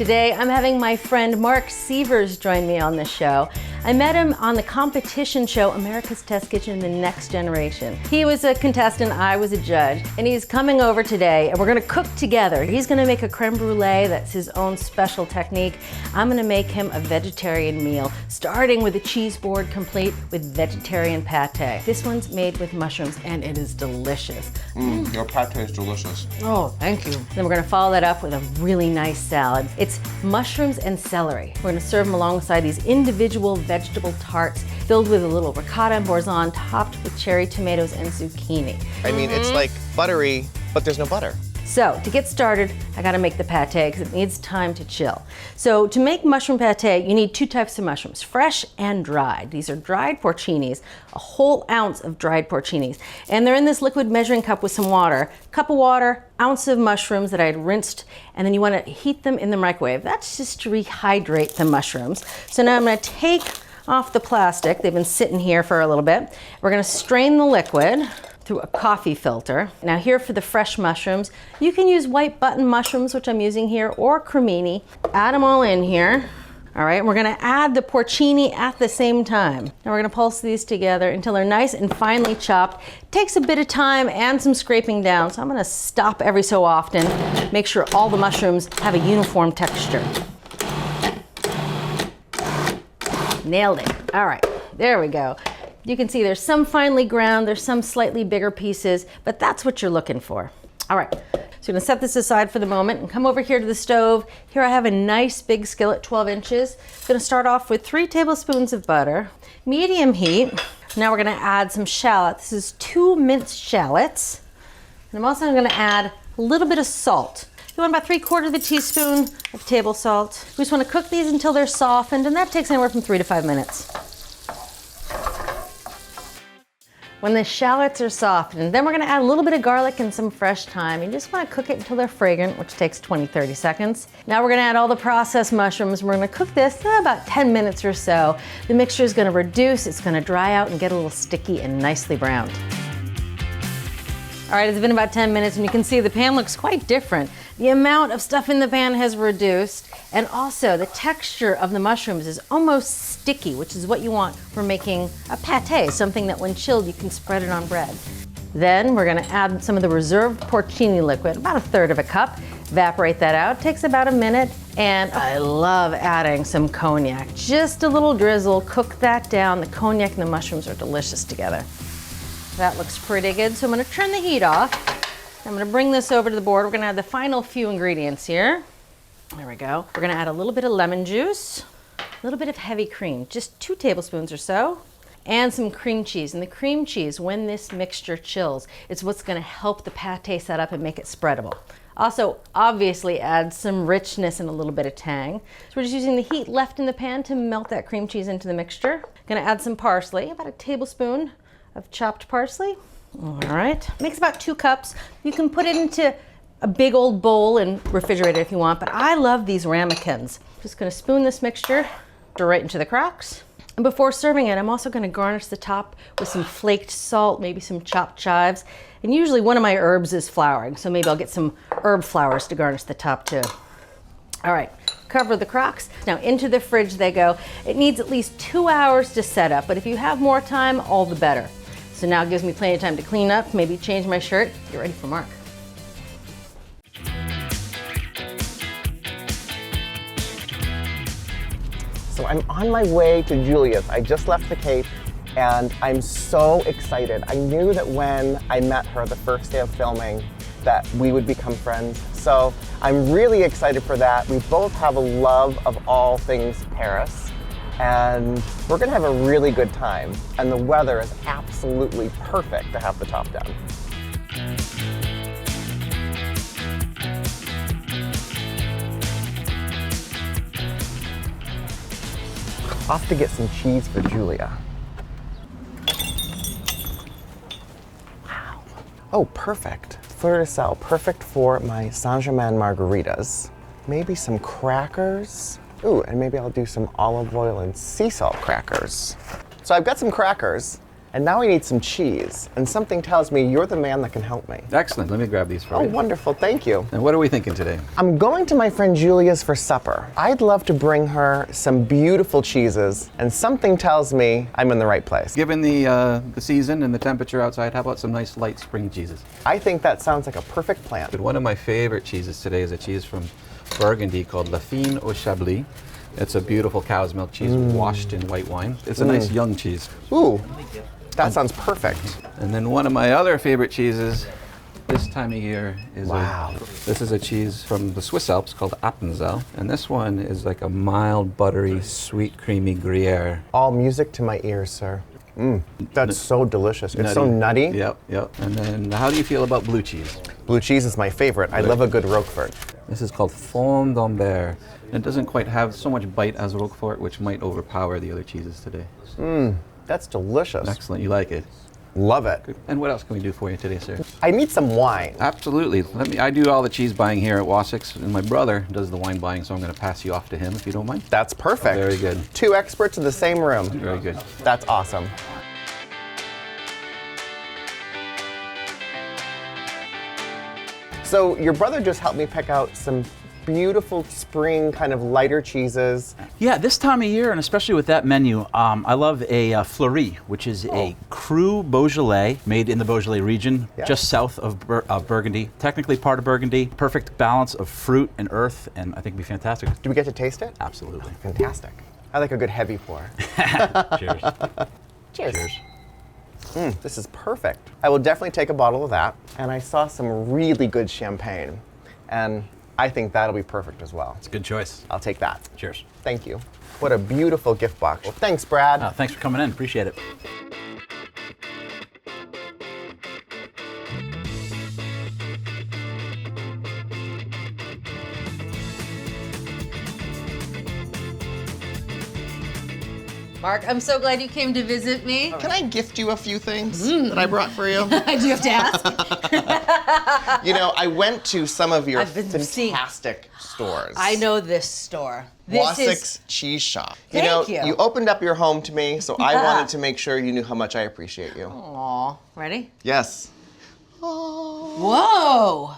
Today, I'm having my friend Marc Sievers join me on the show. I met him on the competition show, America's Test Kitchen, The Next Generation. He was a contestant, I was a judge, and he's coming over today, and we're gonna cook together. He's gonna make a creme brulee, that's his own special technique. I'm gonna make him a vegetarian meal, starting with a cheese board complete with vegetarian pate. This one's made with mushrooms, and it is delicious. Your pate is delicious. Oh, thank you. Then we're gonna follow that up with a really nice salad. It's mushrooms and celery. We're gonna serve them alongside these individual vegetable tarts filled with a little ricotta and boursin, topped with cherry tomatoes and zucchini. I mean, it's like buttery, but there's no butter. So to get started, I gotta make the pate because it needs time to chill. So to make mushroom pate, you need two types of mushrooms, fresh and dried. These are dried porcinis, a whole ounce of dried porcinis. And they're in this liquid measuring cup with some water. Cup of water, ounce of mushrooms that I had rinsed, and then you wanna heat them in the microwave. That's just to rehydrate the mushrooms. So now I'm gonna take off the plastic. They've been sitting here for a little bit. We're gonna strain the liquid through a coffee filter. Now here for the fresh mushrooms, you can use white button mushrooms, which I'm using here, or cremini. Add them all in here. All right, we're gonna add the porcini at the same time. Now we're gonna pulse these together until they're nice and finely chopped. It takes a bit of time and some scraping down, so I'm gonna stop every so often, make sure all the mushrooms have a uniform texture. Nailed it. All right, there we go. You can see there's some finely ground, there's some slightly bigger pieces, but that's what you're looking for. All right, so I'm gonna set this aside for the moment and come over here to the stove. Here I have a nice big skillet, 12 inches. I'm gonna start off with 3 tablespoons of butter, medium heat. Now we're gonna add some shallot. This is 2 minced shallots. And I'm also gonna add a little bit of salt. You want about 3/4 teaspoon of table salt. We just wanna cook these until they're softened, and that takes anywhere from 3 to 5 minutes. When the shallots are softened, then we're gonna add a little bit of garlic and some fresh thyme. You just wanna cook it until they're fragrant, which takes 20-30 seconds. Now we're gonna add all the processed mushrooms. We're gonna cook this about 10 minutes or so. The mixture is gonna reduce, it's gonna dry out and get a little sticky and nicely browned. All right, it's been about 10 minutes and you can see the pan looks quite different. The amount of stuff in the pan has reduced, and also the texture of the mushrooms is almost sticky, which is what you want for making a pate, something that when chilled you can spread it on bread. Then we're gonna add some of the reserved porcini liquid, about 1/3 of a cup. Evaporate that out, takes about a minute. And I love adding some cognac. Just a little drizzle, cook that down. The cognac and the mushrooms are delicious together. That looks pretty good, so I'm gonna turn the heat off. I'm gonna bring this over to the board. We're gonna add the final few ingredients here. There we go. We're gonna add a little bit of lemon juice, a little bit of heavy cream, just 2 tablespoons or so, and some cream cheese. And the cream cheese, when this mixture chills, it's what's gonna help the pate set up and make it spreadable. Also, obviously add some richness and a little bit of tang. So we're just using the heat left in the pan to melt that cream cheese into the mixture. Gonna add some parsley, about a tablespoon of chopped parsley. All right, makes about 2 cups. You can put it into a big old bowl and refrigerate it if you want, but I love these ramekins. Just gonna spoon this mixture right into the cracks. And before serving it, I'm also gonna garnish the top with some flaked salt, maybe some chopped chives. And usually one of my herbs is flowering, so maybe I'll get some herb flowers to garnish the top too. All right, cover the crocks. Now into the fridge they go. It needs at least 2 hours to set up, but if you have more time, all the better. So now it gives me plenty of time to clean up, maybe change my shirt, get ready for Marc. So I'm on my way to Julia's. I just left the Cape and I'm so excited. I knew that when I met her the first day of filming that we would become friends. So I'm really excited for that. We both have a love of all things Paris. And we're gonna have a really good time. And the weather is absolutely perfect to have the top down. Off to get some cheese for Julia. Wow. Oh, perfect. Fleur de sel, perfect for my Saint-Germain margaritas. Maybe some crackers. Ooh, and maybe I'll do some olive oil and sea salt crackers. So I've got some crackers. And now I need some cheese. And something tells me you're the man that can help me. Excellent. Let me grab these for Oh, you. wonderful. Thank you. And what are we thinking today? I'm going to my friend Julia's for supper. I'd love to bring her some beautiful cheeses, and something tells me I'm in the right place. Given the season and the temperature outside, how about some nice light spring cheeses? I think that sounds like a perfect plan. But one of my favorite cheeses today is a cheese from Burgundy called La Fine au Chablis. It's a beautiful cow's milk cheese washed in white wine. It's a nice young cheese. Ooh, that sounds perfect. And then one of my other favorite cheeses this time of year is Wow. this is a cheese from the Swiss Alps called Appenzell. And this one is like a mild, buttery, sweet, creamy Gruyere. All music to my ears, sir. That's so delicious. It's so nutty. Yep, yep. And then how do you feel about blue cheese? Blue cheese is my favorite. I love a good Roquefort. This is called Fond d'Ambert. It doesn't quite have so much bite as Roquefort, which might overpower the other cheeses today. That's delicious. Excellent, you like it. Love it. Good. And what else can we do for you today, sir? I need some wine. Absolutely. I do all the cheese buying here at Wasix, and my brother does the wine buying, so I'm going to pass you off to him if you don't mind. That's perfect. Very good. 2 experts in the same room. Very good. That's awesome. So your brother just helped me pick out some beautiful spring kind of lighter cheeses. Yeah, this time of year, and especially with that menu, I love a Fleury, which is a cru Beaujolais made in the Beaujolais region, just south of Burgundy. Technically part of Burgundy. Perfect balance of fruit and earth, and I think it'd be fantastic. Do we get to taste it? Absolutely. Fantastic. I like a good heavy pour. Cheers. Cheers. Cheers. This is perfect. I will definitely take a bottle of that. And I saw some really good champagne. And I think that'll be perfect as well. It's a good choice. I'll take that. Cheers. Thank you. What a beautiful gift box. Well, thanks, Brad. Thanks for coming in. Appreciate it. Mark, I'm so glad you came to visit me. Can I gift you a few things that I brought for you? Do you have to ask? You know, I went to some of your I've been seeing- fantastic stores. I know this store. This Wasix Cheese Shop. Thank you know, you. you opened up your home to me, so I wanted to make sure you knew how much I appreciate you. Aw, ready? Yes. Whoa!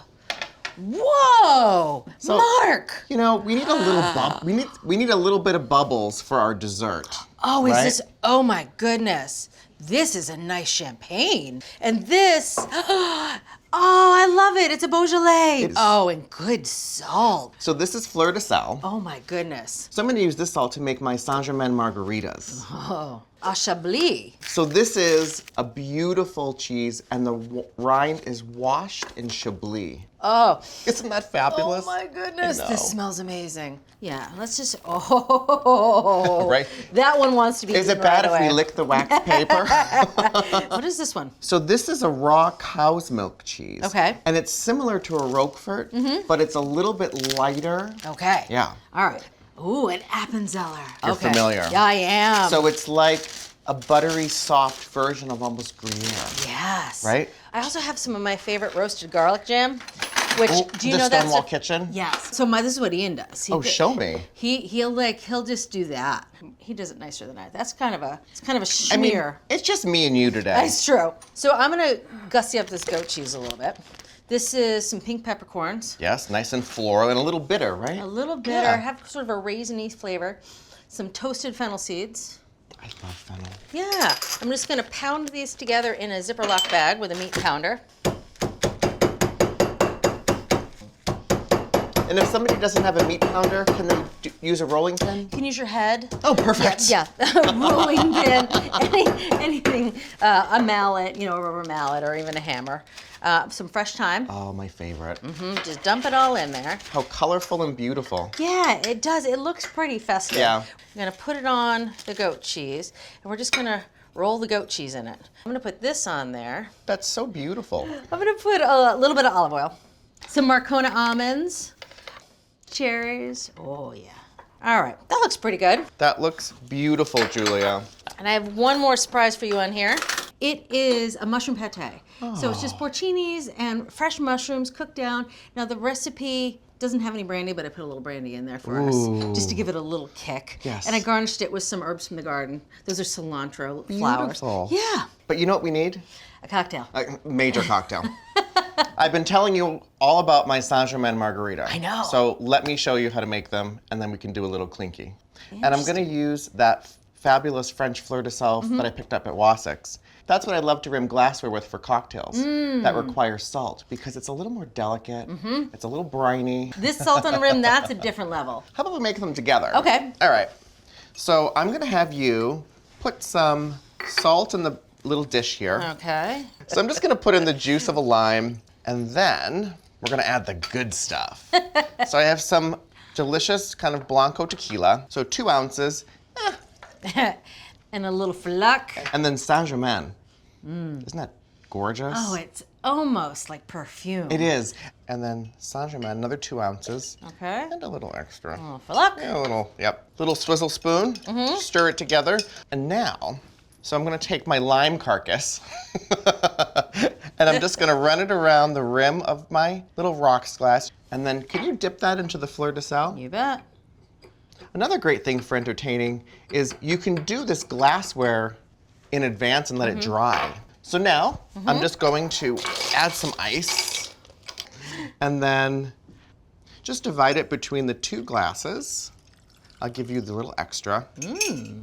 Whoa! So- Mark! You know, we need a little we need a little bit of bubbles for our dessert. Oh, is right? this, oh my goodness. This is a nice champagne. And this, oh, I love it. It's a Beaujolais. Oh, and good salt. So this is fleur de sel. Oh my goodness. So I'm going to use this salt to make my Saint-Germain margaritas. Oh, a Chablis. So this is a beautiful cheese, and the rind is washed in Chablis. Oh. Isn't that fabulous? Oh my goodness, I know. this smells amazing. Yeah, let's just, oh. Right? That one wants to be Is eaten it bad right if we away. lick the wax paper? What is this one? So this is a raw cow's milk cheese. Okay. And it's similar to a Roquefort, but it's a little bit lighter. Okay. Yeah. All right. Ooh, an Appenzeller. You're familiar. Yeah, I am. So it's like a buttery, soft version of almost Gruyere. Yes. Right? I also have some of my favorite roasted garlic jam, which, Oh, do you the know that's Stonewall Kitchen? Yes. So this is what Ian does. Oh, show me. He'll just do that. He does it nicer than I. It's kind of a schmear. I mean, it's just me and you today. That's true. So I'm gonna gussy up this goat cheese a little bit. This is some pink peppercorns. Yes, nice and floral and a little bitter, right? A little bitter, have sort of a raisiny flavor. Some toasted fennel seeds. I love fennel. Yeah, I'm just gonna pound these together in a Ziploc bag with a meat pounder. And if somebody doesn't have a meat pounder, can they use a rolling pin? You can use your head. Oh, perfect. Yeah, rolling pin, anything, a mallet, a rubber mallet, or even a hammer. Some fresh thyme. Oh, my favorite. Just dump it all in there. How colorful and beautiful. Yeah, it does. It looks pretty festive. Yeah. I'm gonna put it on the goat cheese, and we're just gonna roll the goat cheese in it. I'm gonna put this on there. That's so beautiful. I'm gonna put a little bit of olive oil, some Marcona almonds, cherries. Oh yeah. All right, that looks pretty good. That looks beautiful, Julia. And I have one more surprise for you on here. It is a mushroom pate. So it's just porcinis and fresh mushrooms cooked down. Now the recipe doesn't have any brandy, but I put a little brandy in there for us, just to give it a little kick. Yes. And I garnished it with some herbs from the garden. Those are cilantro flowers. Beautiful. Yeah. But you know what we need? A cocktail. A major cocktail. I've been telling you all about my Saint-Germain margarita. I know. So let me show you how to make them, and then we can do a little clinky. And I'm going to use that fabulous French fleur-de-sel that I picked up at Wassacs. That's what I love to rim glassware with for cocktails that require salt, because it's a little more delicate, it's a little briny. This salt on the rim, that's a different level. How about we make them together? Okay. All right. So I'm going to have you put some salt in the little dish here. Okay. So I'm just going to put in the juice of a lime, and then we're going to add the good stuff. So I have some delicious kind of Blanco tequila, so 2 ounces. And a little fluck. And then Saint-Germain. Isn't that gorgeous? Oh, it's almost like perfume. It is. And then Saint-Germain, another 2 ounces. Okay. And a little extra. Oh, fluck. Yeah, a little, yep. Little swizzle spoon, stir it together. And now, so I'm gonna take my lime carcass and I'm just gonna run it around the rim of my little rocks glass. And then can you dip that into the fleur-de-sel? You bet. Another great thing for entertaining is you can do this glassware in advance and let it dry. So now I'm just going to add some ice and then just divide it between the 2 glasses. I'll give you the little extra.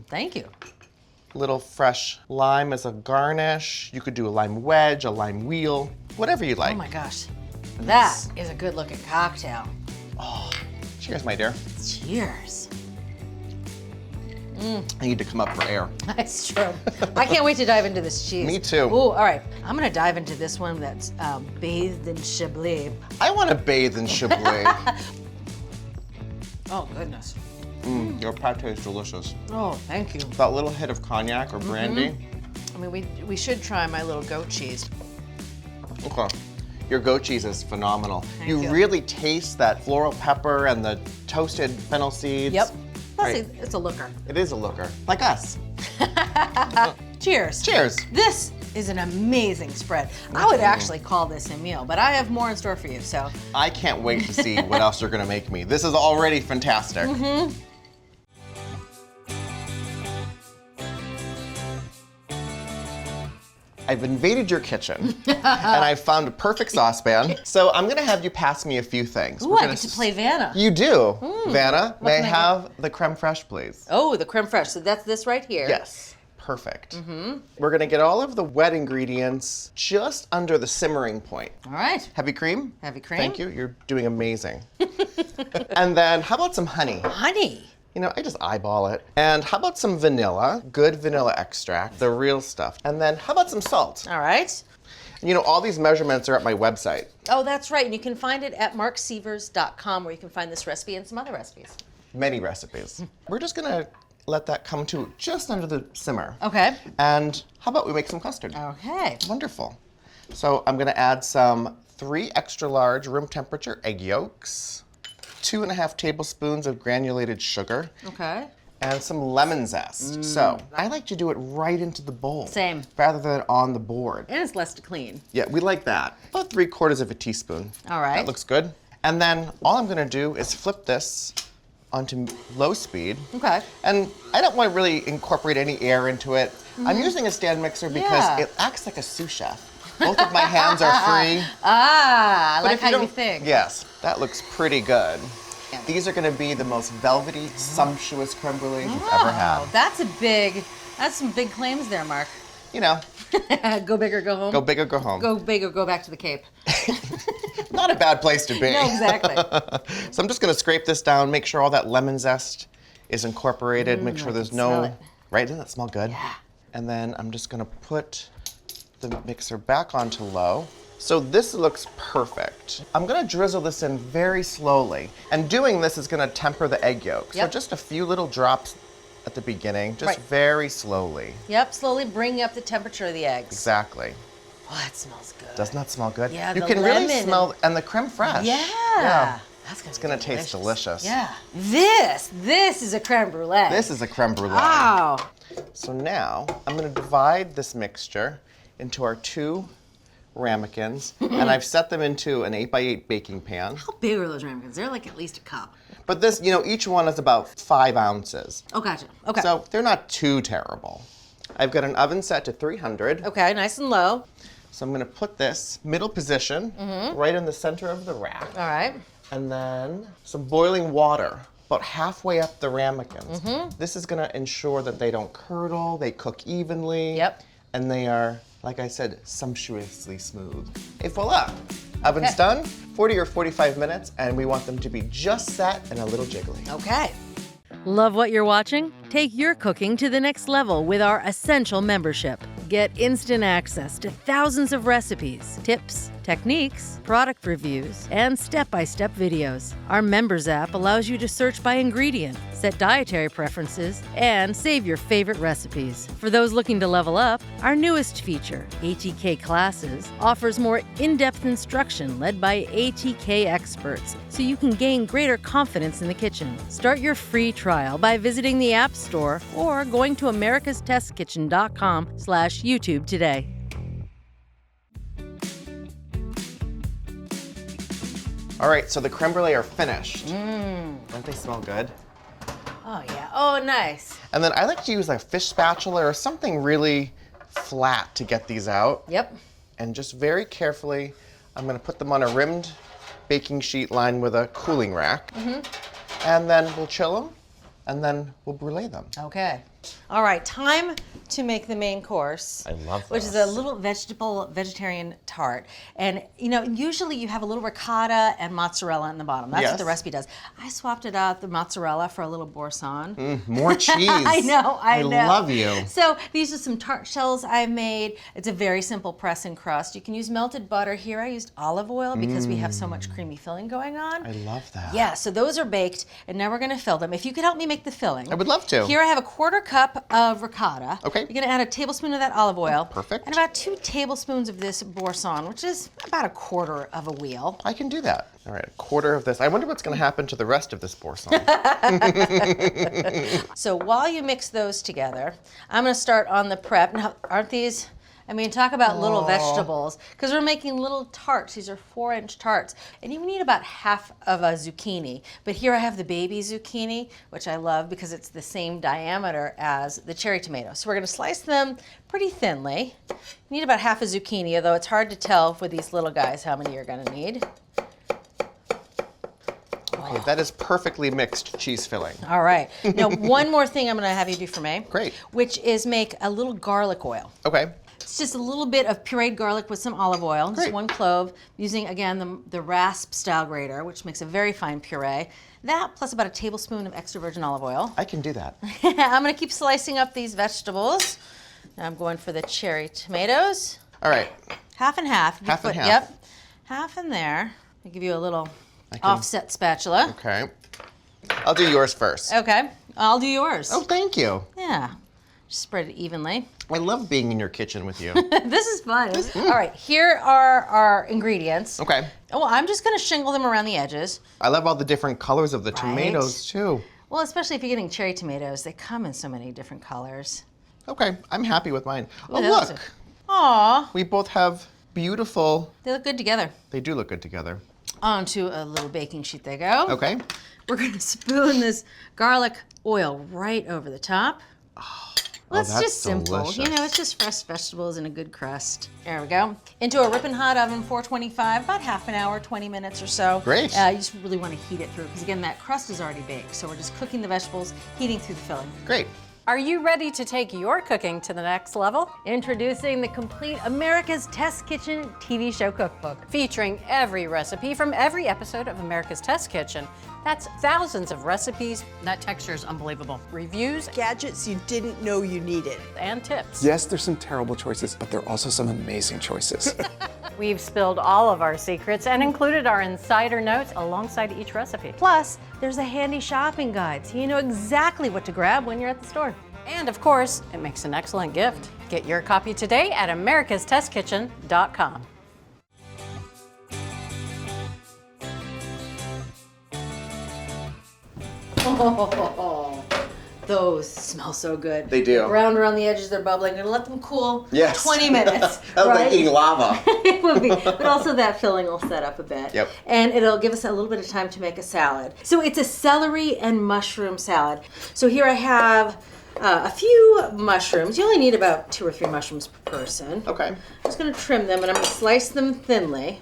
Thank you. Little fresh lime as a garnish. You could do a lime wedge, a lime wheel, whatever you like. Oh my gosh. That is a good looking cocktail. Cheers, my dear. Cheers. I need to come up for air. That's true. I can't wait to dive into this cheese. Me too. Ooh, all right. I'm gonna dive into this one that's bathed in Chablis. I want to bathe in Chablis. Oh, goodness. Your pate is delicious. Oh, thank you. That little hit of cognac or brandy. I mean, we should try my little goat cheese. Okay. Your goat cheese is phenomenal. Thank You you. really taste that floral pepper and the toasted fennel seeds. Yep. Plus, Right. it's a looker. It is a looker, like us. Cheers. Cheers. This is an amazing spread. I would actually call this a meal, but I have more in store for you, so. I can't wait to see what else you're gonna make me. This is already fantastic. I've invaded your kitchen and I've found a perfect saucepan. So I'm gonna have you pass me a few things. Ooh, I get to play Vanna. You do. Vanna, may I can I have the creme fraiche, please? Oh, the creme fraiche. So that's this right here. Yes, perfect. We're gonna get all of the wet ingredients just under the simmering point. All right. Heavy cream? Heavy cream. Thank you, you're doing amazing. And then how about some honey? Honey. You know, I just eyeball it. And how about some vanilla? Good vanilla extract, the real stuff. And then how about some salt? All right. You know, all these measurements are at my website. Oh, that's right. And you can find it at marksievers.com, where you can find this recipe and some other recipes. Many recipes. We're just gonna let that come to just under the simmer. Okay. And how about we make some custard? Okay. Wonderful. So I'm gonna add some 3 extra large room temperature egg yolks, 2.5 tablespoons of granulated sugar, Okay. and some lemon zest. So I like to do it right into the bowl. Same. Rather than on the board. And it's less to clean. Yeah, we like that. About 3/4 of a teaspoon. All right. That looks good. And then all I'm gonna do is flip this onto low speed. Okay. And I don't want to really incorporate any air into it. I'm using a stand mixer because Yeah. it acts like a sous chef. Both of my hands are free. Ah, I But like if how you don't- think. Yes, that looks pretty good. Yeah. These are gonna be the most velvety, sumptuous creme brulee you've ever had. Oh, that's some big claims there, Mark. You know, Go big or go home. go big or go home. Go big or go back to the Cape. Not a bad place to be. No, exactly. So I'm just gonna scrape this down, make sure all that lemon zest is incorporated, make sure there's smell no, it. right, doesn't that smell good? Yeah. And then I'm just gonna put the mixer back onto low. So this looks perfect. I'm gonna drizzle this in very slowly. And doing this is gonna temper the egg yolk. Yep. So just a few little drops at the beginning, just Right. very slowly. Yep, slowly bring up the temperature of the eggs. Exactly. Oh, that smells good. Doesn't that smell good? Yeah, you the can really lemon smell, and the creme fraiche. Yeah. That's It's gonna taste delicious. Yeah. This is a creme brulee. This is a creme brulee. Wow. So now I'm gonna divide this mixture into our 2 ramekins, and I've set them into an 8x8 baking pan. How big are those ramekins? They're like at least a cup. But this, you know, each one is about 5 ounces. Oh, gotcha. Okay. So they're not too terrible. I've got an oven set to 300. Okay, nice and low. So I'm gonna put this middle position right in the center of the rack. All right. And then some boiling water, about halfway up the ramekins. This is gonna ensure that they don't curdle, they cook evenly. Yep. And they are, like I said, sumptuously smooth. Et voila, oven's done, 40 or 45 minutes, and we want them to be just set and a little jiggly. Okay. Love what you're watching? Take your cooking to the next level with our Essential membership. Get instant access to thousands of recipes, tips, techniques, product reviews, and step-by-step videos. Our members app allows you to search by ingredient, set dietary preferences, and save your favorite recipes. For those looking to level up, our newest feature, ATK Classes, offers more in-depth instruction led by ATK experts so you can gain greater confidence in the kitchen. Start your free trial by visiting the App Store or going to americastestkitchen.com/YouTube today. All right, so the creme brulee are finished. Don't they smell good? Oh, yeah. Oh, nice. And then I like to use a fish spatula or something really flat to get these out. Yep. And just very carefully, I'm gonna put them on a rimmed baking sheet lined with a cooling rack. And then we'll chill them, and then we'll brulee them. Okay. All right, time to make the main course. I love Which is this. a little vegetarian tart. And usually you have a little ricotta and mozzarella in the bottom. That's what the Yes. recipe does. I swapped it out, the mozzarella, for a little boursin. More cheese. I know. I love you. So these are some tart shells I've made. It's a very simple press and crust. You can use melted butter. Here I used olive oil because we have so much creamy filling going on. I love that. Yeah, so those are baked, and now we're gonna fill them. If you could help me make the filling. I would love to. Here I have a 1/4 cup of ricotta. Okay. You're gonna add a tablespoon of that olive oil. Perfect. And about 2 tablespoons of this boursin, which is about 1/4 of a wheel. I can do that. All right, 1/4 of this. I wonder what's gonna happen to the rest of this boursin. So while you mix those together, I'm gonna start on the prep. Now, aren't these, talk about little vegetables, because we're making little tarts. These are 4-inch tarts. And you need about half of a zucchini. But here I have the baby zucchini, which I love because it's the same diameter as the cherry tomato. So we're gonna slice them pretty thinly. You need about half a zucchini, although it's hard to tell with these little guys how many you're gonna need. Okay, that is perfectly mixed cheese filling. All right. Now, one more thing I'm gonna have you do for me. Great. Which is make a little garlic oil. Okay. It's just a little bit of pureed garlic with some olive oil, just Great. 1 clove, using, again, the rasp style grater, which makes a very fine puree. That plus about a tablespoon of extra virgin olive oil. I can do that. I'm gonna keep slicing up these vegetables. Now I'm going for the cherry tomatoes. All right. Half and half. You Half and half. Yep. Half in there. I'll give you a little offset spatula. Okay. I'll do yours first. Okay. I'll do yours. Oh, thank you. Yeah. Just spread it evenly. I love being in your kitchen with you. This is fun. All right, here are our ingredients. Okay. Oh, I'm just gonna shingle them around the edges. I love all the different colors of the tomatoes too. Well, especially if you're getting cherry tomatoes, they come in so many different colors. Okay, I'm happy with mine. Oh, those look. Aw, We both have beautiful, they look good together. they do look good together. Onto a little baking sheet they go. Okay. We're gonna spoon this garlic oil right over the top. Well, it's that's just simple. delicious. It's just fresh vegetables and a good crust. There we go. Into a ripping hot oven, 425, about half an hour, 20 minutes or so. Great. You just really want to heat it through because, again, that crust is already baked. So we're just cooking the vegetables, heating through the filling. Great. Are you ready to take your cooking to the next level? Introducing the complete America's Test Kitchen TV show cookbook. Featuring every recipe from every episode of America's Test Kitchen. That's thousands of recipes. That texture is unbelievable. Reviews Gadgets you didn't know you needed. and tips. Yes, there's some terrible choices, but there are also some amazing choices. We've spilled all of our secrets and included our insider notes alongside each recipe. Plus, there's a handy shopping guide so you know exactly what to grab when you're at the store. And of course, it makes an excellent gift. Get your copy today at americastestkitchen.com. Oh, those smell so good. They do. Brown around the edges, they're bubbling. Gonna let them cool Yes. 20 minutes. That was right? like eating lava. It would be, but also that filling will set up a bit. Yep. And it'll give us a little bit of time to make a salad. So it's a celery and mushroom salad. So here I have a few mushrooms. You only need about 2 or 3 mushrooms per person. Okay. I'm just gonna trim them and I'm gonna slice them thinly.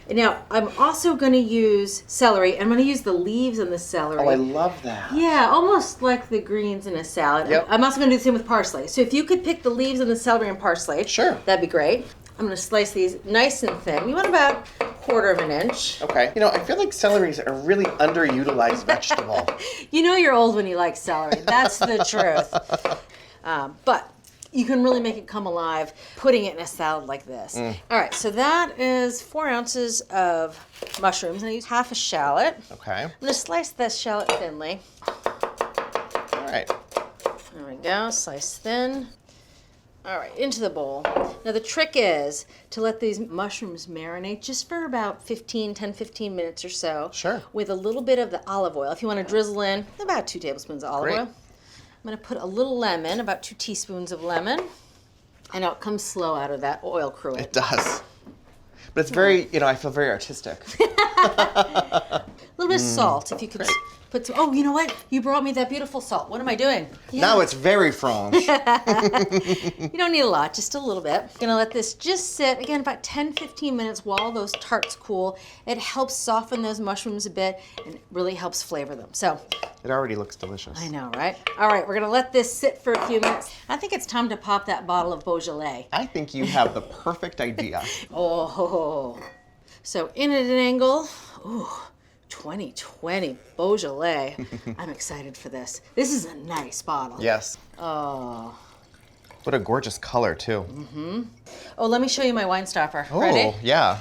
And now I'm also gonna use celery. I'm gonna use the leaves in the celery. Oh, I love that. Yeah, almost like the greens in a salad. Yep. I'm also gonna do the same with parsley. So if you could pick the leaves and the celery and parsley, Sure. that'd be great. I'm gonna slice these nice and thin. You want about 1/4 inch. Okay. You know, I feel like celery is a really underutilized vegetable. You know you're old when you like celery. That's the truth. But you can really make it come alive putting it in a salad like this. All right, so that is 4 ounces of mushrooms. And I use half a shallot. Okay. I'm gonna slice this shallot thinly. All right. There we go, slice thin. All right, into the bowl. Now the trick is to let these mushrooms marinate just for about 10, 15 minutes or so. Sure. With a little bit of the olive oil. If you want to drizzle in about 2 tablespoons of olive Great. oil. I'm gonna put a little lemon, about 2 teaspoons of lemon. And now it comes slow out of that oil cruet. It does. But it's very, you know, I feel very artistic. A little bit of salt, if you could put some. Oh, you know what? You brought me that beautiful salt. What am I doing? Yeah. Now it's very French. You don't need a lot, just a little bit. Gonna let this just sit, again, about 10, 15 minutes while those tarts cool. It helps soften those mushrooms a bit and it really helps flavor them. So, It already looks delicious. I know, right? All right, we're gonna let this sit for a few minutes. I think it's time to pop that bottle of Beaujolais. I think you have the perfect idea. Oh, so in at an angle. Ooh, 2020 Beaujolais. I'm excited for this. This is a nice bottle. Yes. Oh. What a gorgeous color, too. Oh, let me show you my wine stopper. Oh, Ready? yeah.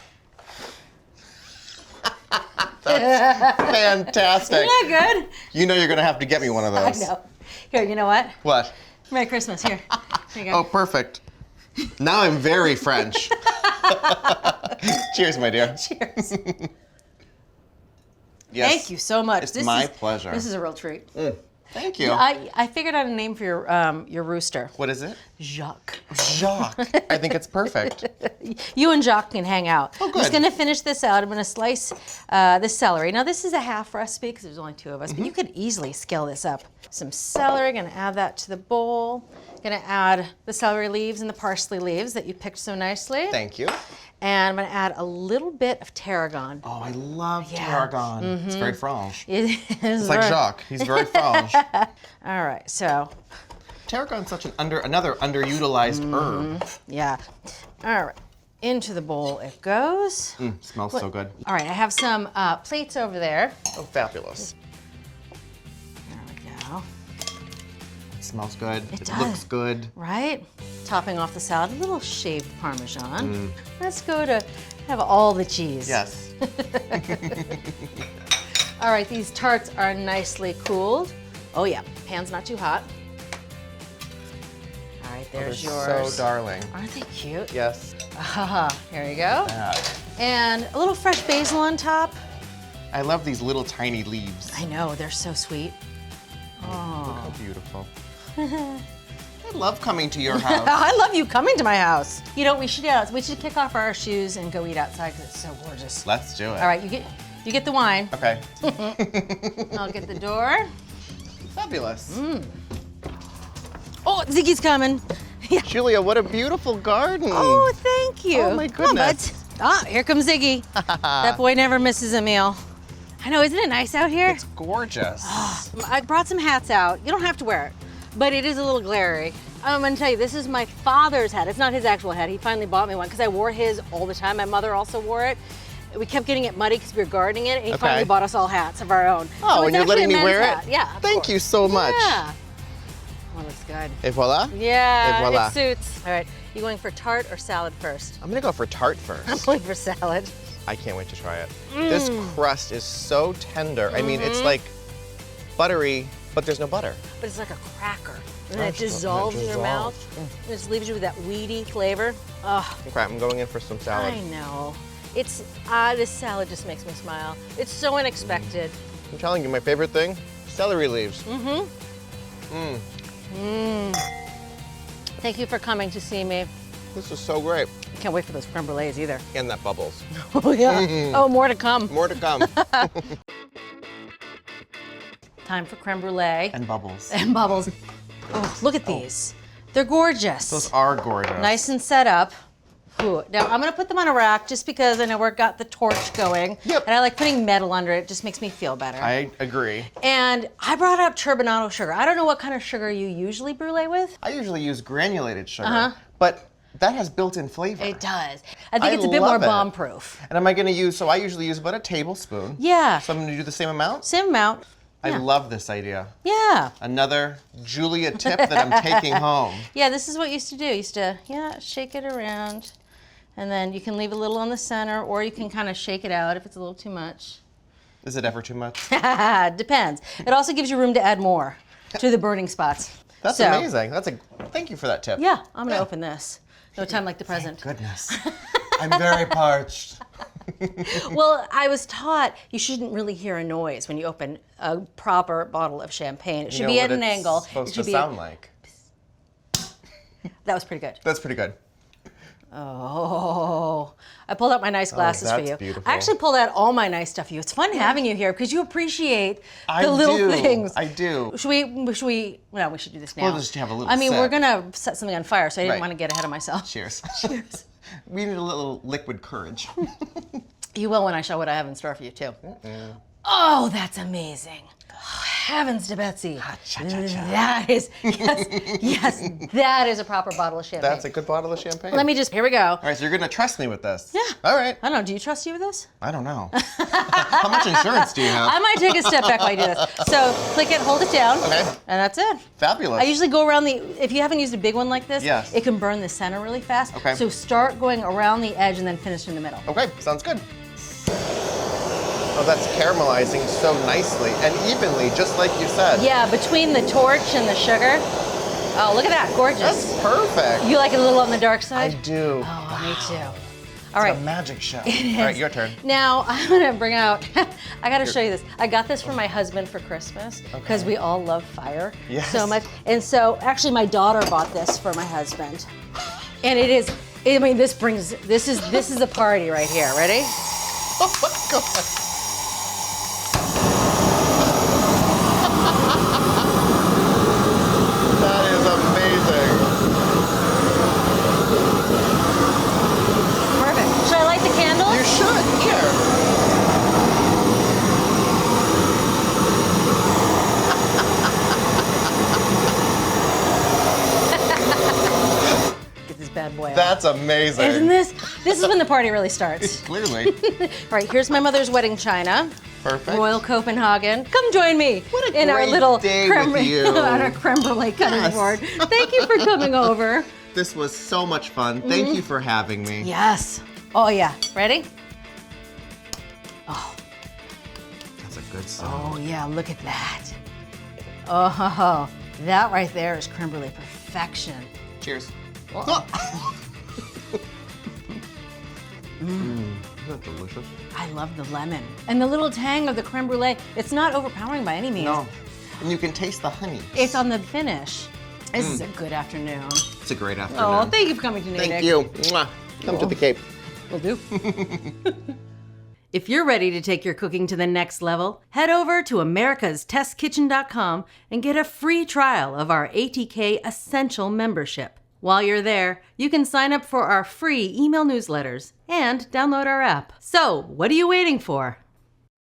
That's fantastic. Isn't that good? You know you're going to have to get me one of I those. know. Here, you know what? What? Merry Christmas. Here. Here you Oh, go. perfect. Now I'm very French. Cheers, my dear. Cheers. Yes. Thank you so much. It's my pleasure. This is a real treat. Thank you. I figured out a name for your rooster. What is it? Jacques. Jacques. I think it's perfect. You and Jacques can hang out. Oh, I'm just good. going to finish this out. I'm going to slice the celery. Now, this is a half recipe because there's only 2 of us, but you could easily scale this up. Some celery, going to add that to the bowl. Going to add the celery leaves and the parsley leaves that you picked so nicely. Thank you. And I'm going to add a little bit of tarragon. Oh, I love Yeah. tarragon. It's very French. It is It's like Jacques. He's very French. All right, so Tarragon's such another underutilized herb. yeah. All right, into the bowl it goes. Smells so good. All right, I have some plates over there. Oh, fabulous. There we go. It smells good. It It does. looks good. Right? Topping off the salad, a little shaved Parmesan. Let's go to have all the cheese. Yes. All right, these tarts are nicely cooled. Oh yeah, pan's not too hot. All right, there's They're yours. so darling. Aren't they cute? Yes. Here you go. And a little fresh basil on top. I love these little tiny leaves. I know, they're so sweet. Look how beautiful. I love coming to your house. I love you coming to my house. You know, we should kick off our shoes and go eat outside because it's so gorgeous. Let's do it. All right, you get the wine. Okay. I'll get the door. Fabulous. Oh, Ziggy's coming. Yeah. Julia, what a beautiful garden. Oh, thank you. Oh, my Come on, goodness. bud. Ah, here comes Ziggy. That boy never misses a meal. I know, isn't it nice out here? It's gorgeous. I brought some hats out. You don't have to wear it, but it is a little glary. I'm gonna tell you, this is my father's hat. It's not his actual hat. He finally bought me one because I wore his all the time. My mother also wore it. We kept getting it muddy because we were gardening it, and he finally bought us all hats of our own. Oh, So and it's you're letting actually me a wear men's it? hat. Yeah. of Thank course. you so much. Yeah. Oh, looks good. Et voila. Yeah, Et voila. it suits. All right, you going for tart or salad first? I'm gonna go for tart I'm first. going for salad. I can't wait to try it. This crust is so tender. I mean, it's like buttery, but there's no butter. But it's like a cracker. And it That's- dissolves in your mouth. dissolves. It just leaves you with that weedy flavor. Oh, Okay, I'm going in for some salad. I know. It's, this salad just makes me smile. It's so unexpected. I'm telling you, my favorite thing, celery leaves. Thank you for coming to see me. This is so great. Can't wait for those creme brulees either. And that bubbles. Oh yeah. Oh, more to come. More to come. Time for creme brulee and bubbles. and bubbles. Oh, look at these. They're gorgeous. Those are gorgeous. Nice and set up. Ooh. Now I'm gonna put them on a rack just because I know we've got the torch going. Yep. And I like putting metal under it. Just makes me feel better. I agree. And I brought up turbinado sugar. I don't know what kind of sugar you usually brulee with. I usually use granulated sugar, but that has built-in flavor. It does. I think it's a bit more love it. bomb-proof. And am I gonna use, so I usually use about a tablespoon. Yeah. So I'm gonna do the same amount? Same amount. I Yeah. love this idea. Yeah. Another Julia tip that I'm taking home. Yeah, this is what you used to do. You used to, shake it around. And then you can leave a little on the center, or you can kind of shake it out if it's a little too much. Is it ever too much? Depends. It also gives you room to add more to the burning spots. That's So, amazing. Thank you for that tip. Yeah, I'm gonna open this. No time like the present. Goodness. I'm very parched. Well, I was taught you shouldn't really hear a noise when you open a proper bottle of champagne. It should be at an angle. It's supposed It should to be. sound like. That was pretty good. That's pretty good. Oh, I pulled out my nice glasses for that's you. beautiful. I actually pulled out all my nice stuff for you. It's fun having you here because you appreciate I the little do. things. I do. Should we? Well, we should do this now. We'll just have a little I mean, we're sip. gonna set something on fire, so I didn't Right. want to get ahead of myself. Cheers. Cheers. We need a little liquid courage. You will when I show what I have in store for you too. Oh, that's amazing. Oh, heavens to Betsy. That is, yes, that is a proper bottle of champagne. That's a good bottle of champagne. Here we go. All right, so you're gonna trust me with this? Yeah. All right. I don't know, do you trust you with this? I don't know. How much insurance do you have? I might take a step back while I do this. So click it, hold it down, Okay. and that's it. Fabulous. I usually go around if you haven't used a big one like this, Yes. it can burn the center really fast. Okay. So start going around the edge and then finish in the middle. Okay, sounds good. Oh, that's caramelizing so nicely and evenly, just like you said. Yeah, between the torch and the sugar. Oh, look at that, gorgeous. That's perfect. You like it a little on the dark I side? do. Oh, me too. All It's right. a magic show. It All right, is. your turn. Now I'm gonna bring out. I gotta show you this. I got this for my husband for Christmas because we all love fire so much. And so actually, my daughter bought this for my husband, and it is. I mean, this is a party right here. Ready? Oh my God. That is amazing. Perfect. Should I light the candle? You should. Here. Get this bad boy out. That's amazing. Isn't this? This is when the party really starts. Clearly. All right, here's my mother's wedding china. Perfect. Royal Copenhagen. Come join me What a in our great little day creme, with you. on our creme brulee cutting Yes. board. Thank you for coming over. This was so much fun. Thank you for having me. Yes. Oh yeah. Ready? That's a good song. Oh yeah. Look at that. Oh, that right there is creme brulee perfection. Cheers. Isn't that delicious? I love the lemon and the little tang of the creme brulee. It's not overpowering by any means. No. And you can taste the honey. It's on the finish. This is a good afternoon. It's a great afternoon. Oh, thank you for coming to Natick. Thank you. Mwah. Come to the Cape. Will do. If you're ready to take your cooking to the next level, head over to americastestkitchen.com and get a free trial of our ATK Essential membership. While you're there, you can sign up for our free email newsletters and download our app. So, what are you waiting for?